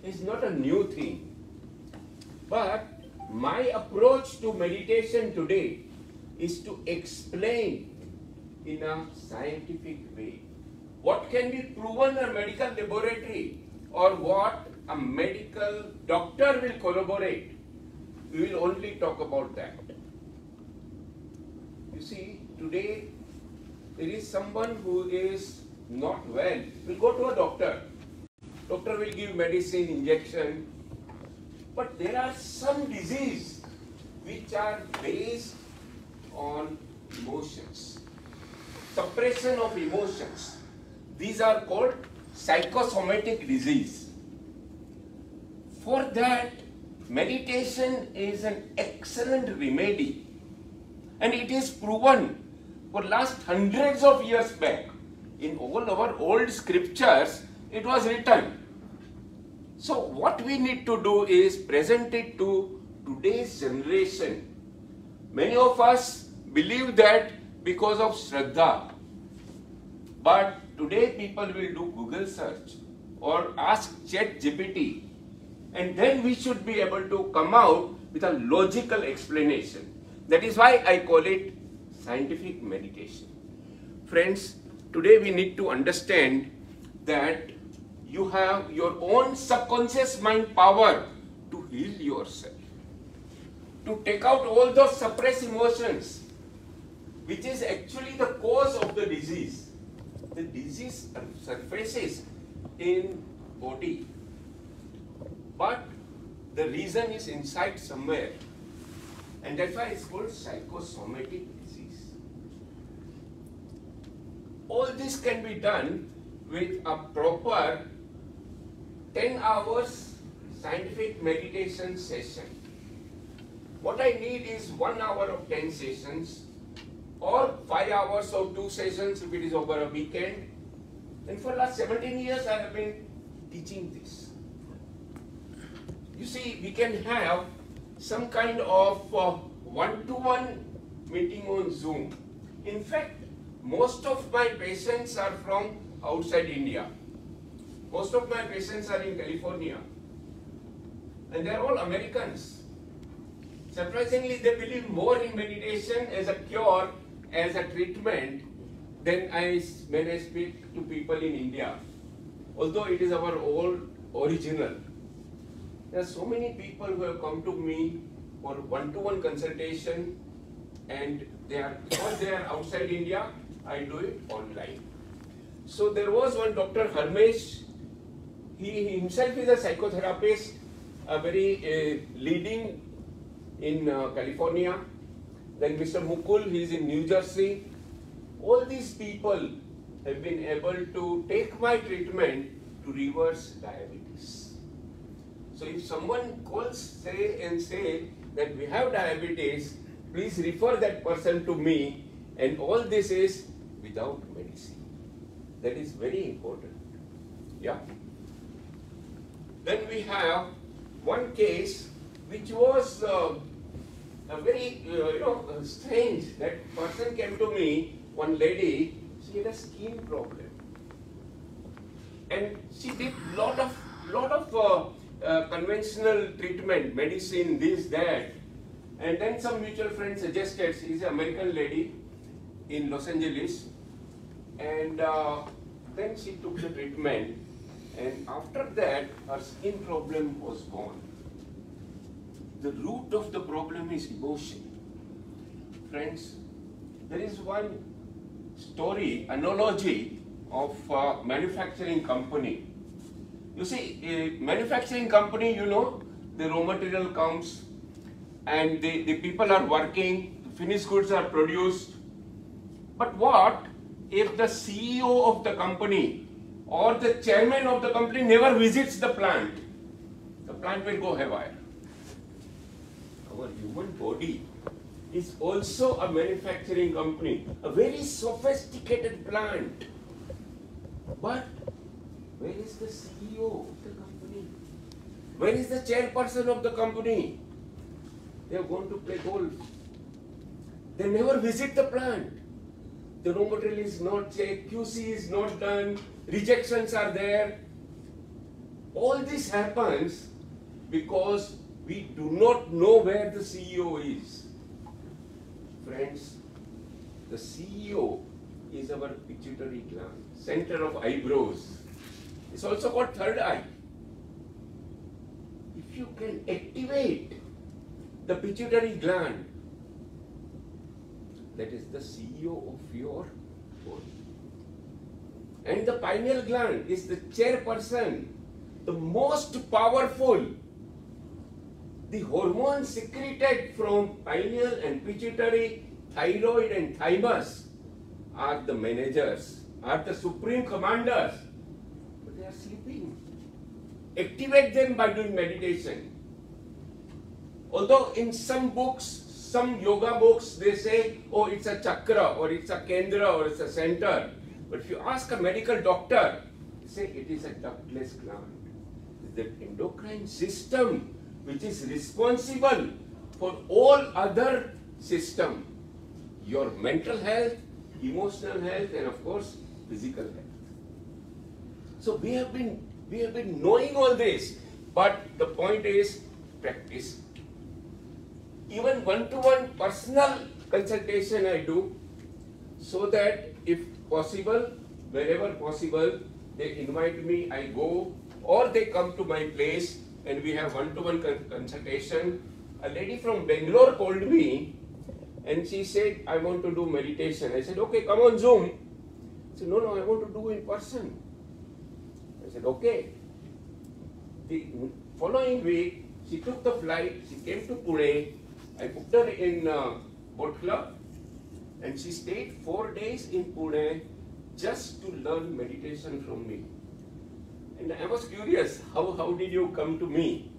is not a new thing. But my approach to meditation today is to explain in a scientific way what can be proven in a medical laboratory or what a medical doctor will corroborate. We will only talk about that. You see, today there is someone who is not well, will go to a doctor. Doctor will give medicine, injection. But there are some diseases which are based on emotions. Suppression of emotions. These are called psychosomatic disease. For that, meditation is an excellent remedy. And it is proven for last hundreds of years back. In all our old scriptures, it was written. So what we need to do is present it to today's generation. Many of us believe that because of Shraddha. But today people will do Google search or ask ChatGPT. And then we should be able to come out with a logical explanation. That is why I call it scientific meditation. Friends, today we need to understand that you have your own subconscious mind power to heal yourself, to take out all those suppressed emotions, which is actually the cause of the disease. The disease surfaces in body, but the reason is inside somewhere, and that's why it's called psychosomatic disease. All this can be done with a proper 10 hours scientific meditation session. What I need is 1 hour of 10 sessions or 5 hours of 2 sessions if it is over a weekend. And for the last 17 years I have been teaching this. You see, we can have some kind of one-to-one meeting on Zoom. In fact, most of my patients are from outside India. Most of my patients are in California. And they are all Americans. Surprisingly, they believe more in meditation as a cure, as a treatment, than when I speak to people in India. Although it is our old original. There are so many people who have come to me for one-to-one consultation, and because they are outside India, I do it online. So there was one Dr. Harmesh. He himself is a psychotherapist, a very leading in California. Then Mr. Mukul, he is in New Jersey. All these people have been able to take my treatment to reverse diabetes. So if someone calls say that we have diabetes, please refer that person to me, and all this is without medicine. That is very important. Yeah. Then we have one case which was a very strange. That person came to me, one lady. She had a skin problem, and she did lot of conventional treatment, medicine, this, that, and then some mutual friend suggested. She is an American lady in Los Angeles, and then she took the treatment, and after that her skin problem was gone. The root of the problem is emotion. Friends, there is one story, analogy of a manufacturing company. You see, a manufacturing company, the raw material comes and the people are working, the finished goods are produced. But what if the CEO of the company or the chairman of the company never visits the plant? The plant will go haywire. Our human body is also a manufacturing company, a very sophisticated plant. But where is the CEO of the company? Where is the chairperson of the company? They are going to play golf. They never visit the plant. The raw material is not checked, QC is not done, rejections are there. All this happens because we do not know where the CEO is. Friends, the CEO is our pituitary gland, center of eyebrows. It's also called third eye. If you can activate the pituitary gland, that is the CEO of your body. And the pineal gland is the chairperson, the most powerful. The hormones secreted from pineal and pituitary, thyroid and thymus are the managers, are the supreme commanders, but they are sleeping. Activate them by doing meditation. Although in some books, some yoga books, they say, oh, it's a chakra, or it's a kendra, or it's a center. But if you ask a medical doctor, they say it is a ductless gland. The endocrine system which is responsible for all other systems, your mental health, emotional health, and of course, physical health. So we have been knowing all this, but the point is practice. Even one-to-one personal consultation I do, so that if possible, wherever possible, they invite me, I go, or they come to my place and we have one-to-one consultation. A lady from Bangalore called me and she said, I want to do meditation. I said, okay, come on Zoom. She said, no, I want to do in person. I said, okay. The following week, she took the flight, she came to Pune. I put her in boat club and she stayed 4 days in Pune just to learn meditation from me. And I was curious, how did you come to me?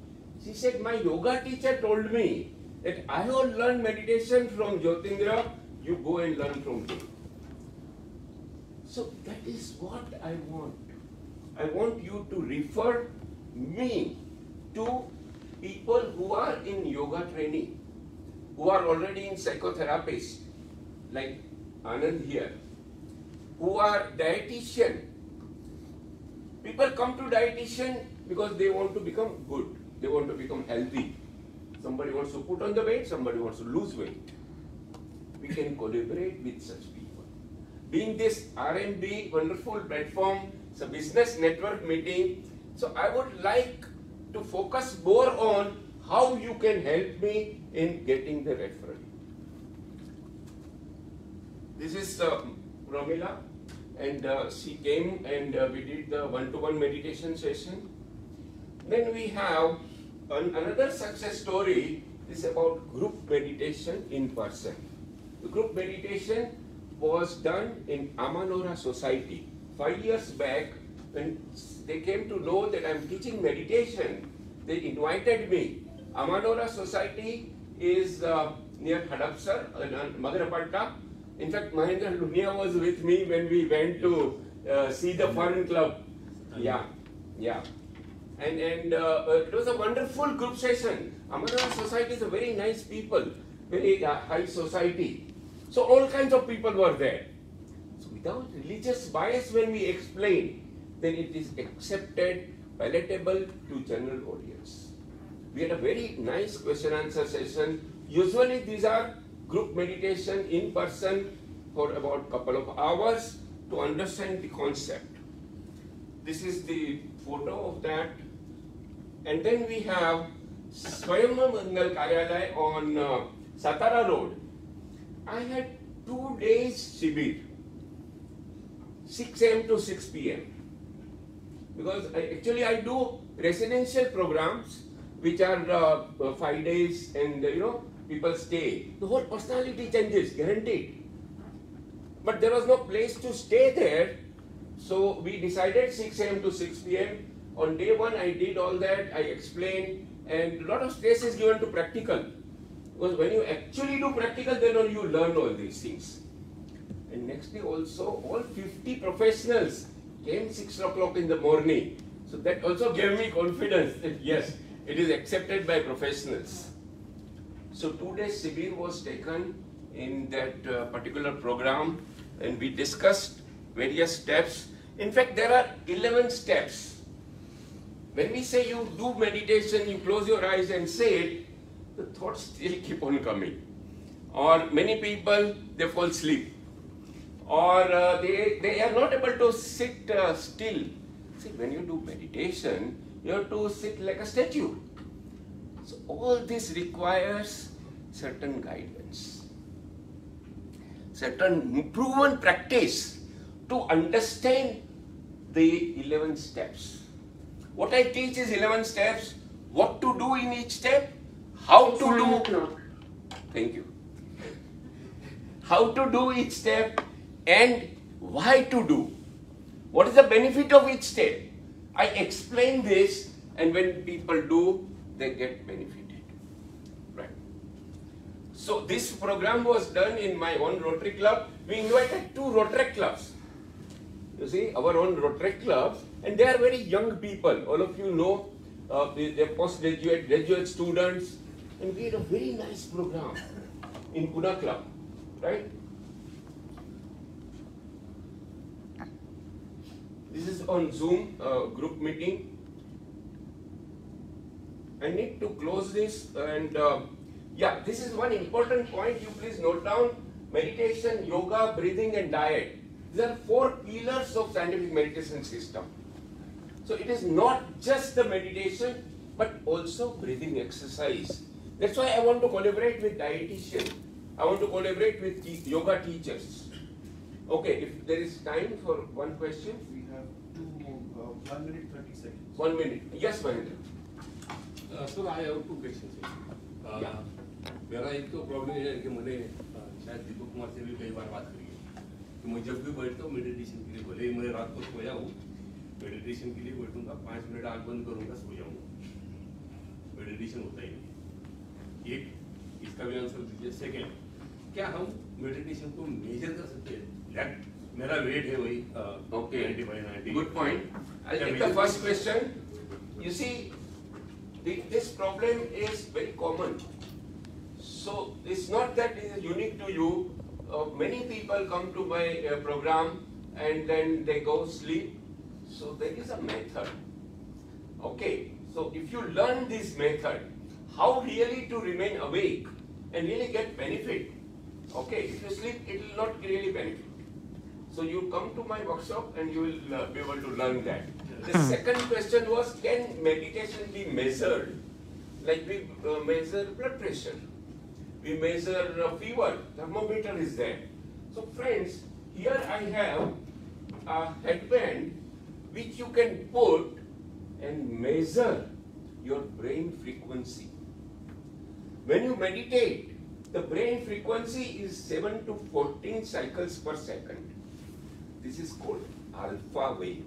She said, my yoga teacher told me that I will learn meditation from Jyotindra, you go and learn from him. So that is what I want. I want you to refer me to people who are in yoga training, who are already in psychotherapists, like Anand here, who are dietitian. People come to dietitian because they want to become good, they want to become healthy. Somebody wants to put on the weight, somebody wants to lose weight. We can collaborate with such people. Being this RMB wonderful platform, it's a business network meeting, so I would like to focus more on how you can help me in getting the referral. This is Romila, and she came and we did the one-to-one meditation session. Then we have another success story is about group meditation in person. The group meditation was done in Amanora Society. 5 years back, when they came to know that I'm teaching meditation, they invited me. Amanora Society is near Hadapsar, Magarapatna. In fact, Mahendra Lunia was with me when we went to see the Foreign Club. Yeah. And it was a wonderful group session. Amanora Society is a very nice people, very high society. So all kinds of people were there. So without religious bias when we explain, then it is accepted, palatable to general audience. We had a very nice question answer session. Usually these are group meditation in person for about a couple of hours to understand the concept. This is the photo of that. And then we have Swayambhu Mangal Karyalaya on Satara Road. I had 2 days Shibir, 6 a.m. to 6 p.m. Because I do residential programs which are 5 days and people stay. The whole personality changes, guaranteed. But there was no place to stay there, so we decided 6 a.m. to 6 p.m. On day 1 I did all that, I explained, and a lot of stress is given to practical. Because when you actually do practical, then only you learn all these things. And next day also, all 50 professionals came 6 o'clock in the morning. So that also gave me confidence that yes, it is accepted by professionals. So 2 days Shibir was taken in that particular program, and we discussed various steps. In fact, there are 11 steps when we say you do meditation, you close your eyes and say it, the thoughts still keep on coming. Or many people, they fall asleep. Or they are not able to sit still. See, when you do meditation, you have to sit like a statue. So all this requires certain guidance, certain proven practice to understand the 11 steps. What I teach is 11 steps, what to do in each step, how to do, thank you, how to do each step and why to do. What is the benefit of each step? I explain this, and when people do, they get benefited. Right. So this program was done in my own Rotary Club. We invited 2 Rotary clubs. You see, our own Rotary clubs, and they are very young people. All of you know, they're postgraduate, graduate students, and we had a very nice program in Pune Club, right? This is on Zoom group meeting. I need to close this, and yeah, this is one important point. You please note down: meditation, yoga, breathing, and diet. These are 4 pillars of scientific meditation system. So it is not just the meditation, but also breathing exercise. That's why I want to collaborate with dietitian. I want to collaborate with yoga teachers. Okay, if there is time for one question. We have 1 minute 30 seconds. 1 minute. Yes, Mahendra. Sir I have 2 questions मेरा एक तो problem ये है कि मैंने शायद दीपक कुमार से भी कई बार बात करी है कि मैं जब भी बैठता हूँ मेडिटेशन के लिए, भले ही मैं रात को सोया हूँ, मेडिटेशन के लिए बैठूंगा, 5 मिनट आंख बंद करूंगा, सो जाऊंगा, मेडिटेशन होता ही नहीं। एक इसका भी आंसर दीजिए। सेकेंड, क्या हम मेडिटेशन को मेजर कर सकते हैं? मेरा वेट है वही Okay. 90/90. Good point. I'll take the first question. You see, this problem is very common. So it's not that it is unique to you. Many people come to my program and then they go sleep. So there is a method. Okay. So if you learn this method, how really to remain awake and really get benefit. Okay. If you sleep, it will not really benefit. So you come to my workshop and you will be able to learn that. The second question was, can meditation be measured? Like we measure blood pressure, we measure fever, thermometer is there. So friends, here I have a headband which you can put and measure your brain frequency. When you meditate, the brain frequency is 7 to 14 cycles per second. This is called alpha wave.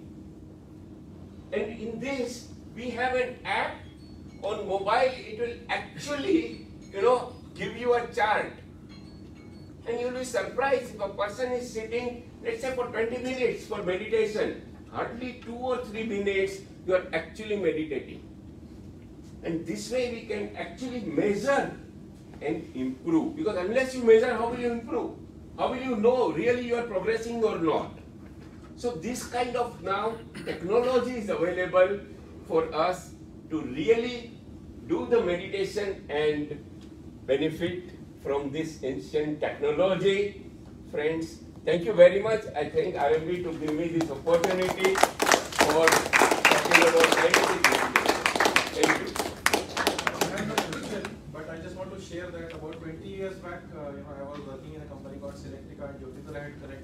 And in this, we have an app on mobile. It will actually, give you a chart. And you'll be surprised if a person is sitting, let's say for 20 minutes for meditation, hardly 2 or 3 minutes, you are actually meditating. And this way we can actually measure and improve. Because unless you measure, how will you improve? How will you know really you are progressing or not? So this kind of now technology is available for us to really do the meditation and benefit from this ancient technology. Friends, thank you very much. I thank IMB to give me this opportunity for talking about scientific meditation. Thank you. But I just want to share that about 20 years back, I was working in a company called Selectica, and Jyotirtha had conducted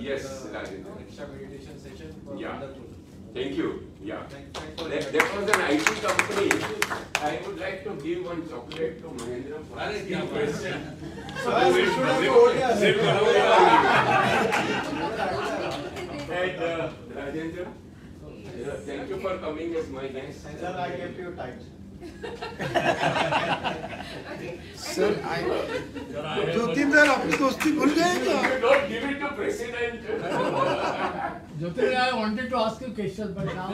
Yes, a extra meditation session for wonderful. Thank you. Yeah. Thanks for That was an IT company. I would like to give one chocolate to Mahendra for asking question. And Rajendra, thank you for coming as my guest. And sir, I kept you tight. Sir Jyotinder अपनी दोस्ती भूल गए क्या? You don't give it to president. Jyotirmay, I wanted to ask you questions, but now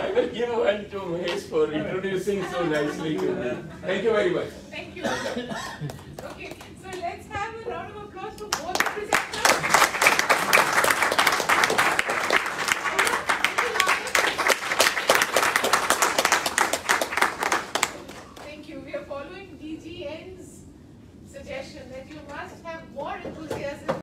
I will give one to Mahesh for introducing so nicely to me. Thank you very much. Thank you. Okay, so let's have a round of applause for both the presenters. following DGN's suggestion that you must have more enthusiasm